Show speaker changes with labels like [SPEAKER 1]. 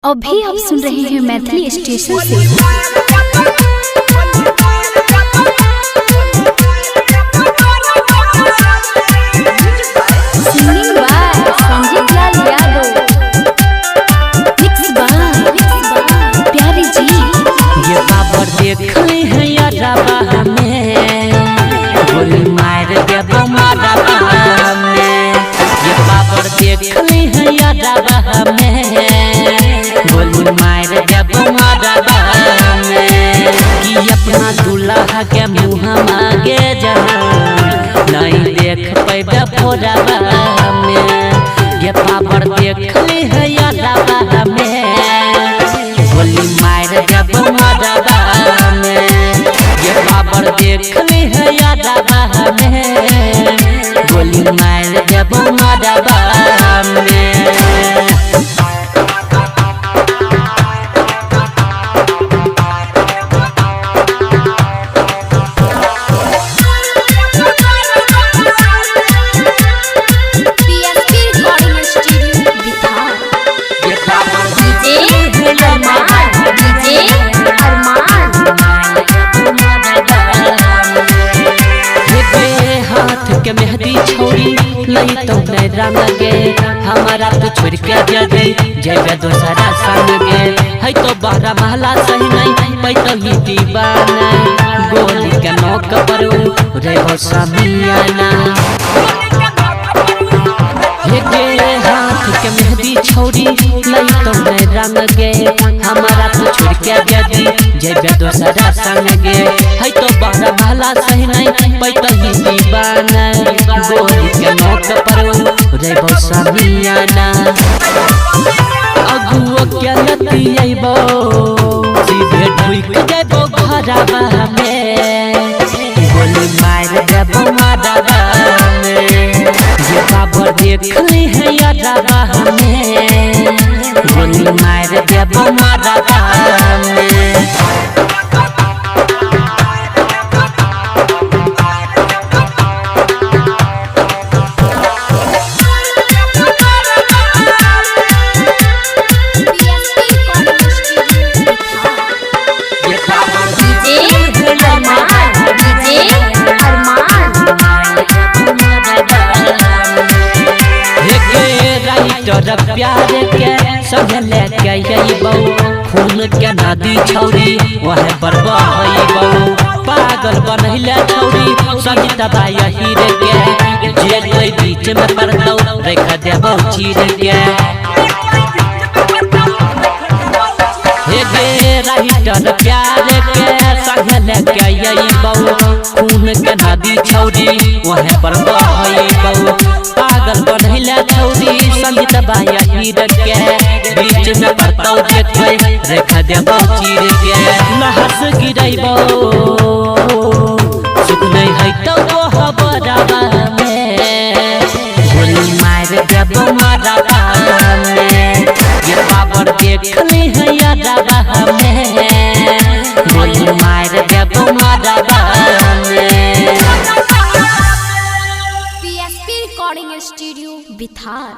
[SPEAKER 1] अभी आप सुन रहे हैं मैथिली स्टेशन से। Singing by Sanjeet Lal Yadav, mix by Pyari ji.
[SPEAKER 2] ये बाबर देखले हैं यारबा हमें, गोली मार दे बमारा हमें। ये बाबर देखले हैं यारबा हमें, गोली मार दे बमारा हमें। कि अपना दूल्हा के मुँह मांगे जा नहीं देख पैदा फोड़ाबा हमें। ये बाबर देखले हैं यारबा हमें, गोली मार दे बमारा हमें। ये बाबर देखले हैं यारबा हमें, गोली मार दे बमारा हमें। मेहदी छोड़ी नहीं तो नहीं रंग गे, हमारा तो छोड़ के दे दे जय दोसरा संग गे। है तो बारह महला सही नहीं पै तो ही दीवाना, गोली के नौक पर रे हो समियाना। हे हाथ के मेहदी छोड़ी नहीं तो नहीं रंग गे, हमारा तो छोड़ के दे दे जय दोसरा संग गे। है तो बारह महला सही नहीं पै तो ही दीवाना, गोली के नौक पर रे हो समियाना। अगुओ के लती आइबो सीधे ढुक जाबो घरबा में, गोली मार देबो मारबा में। ये बाबर देखले हैं यारबा हमें, गोली मार देबो मारबा में। प्यार के संग लेके अइबो, खून के नदी छौरी वह बरबइबो। पागल बनैले छौरी संगीत बाई हीर के, जेल के बीच में पड़तौ रेखा देबो चीर के। हे गे राइटर प्यार के संग लेके अइबो, खून के नदी छौरी वह बरबइबो। पागल बनैले छौरी संगीत बाई हीर के, बीच में पड़तौ देखबै रेखा देबो चीर के। नहस गिरैबो सुख नहीं है तो हबरबा में, गोली मार देबो मारबा में। ये बाबर देखले हैं यारबा हमें, गोली मार देबो मारबा में।
[SPEAKER 1] PSP recording studio बिथार।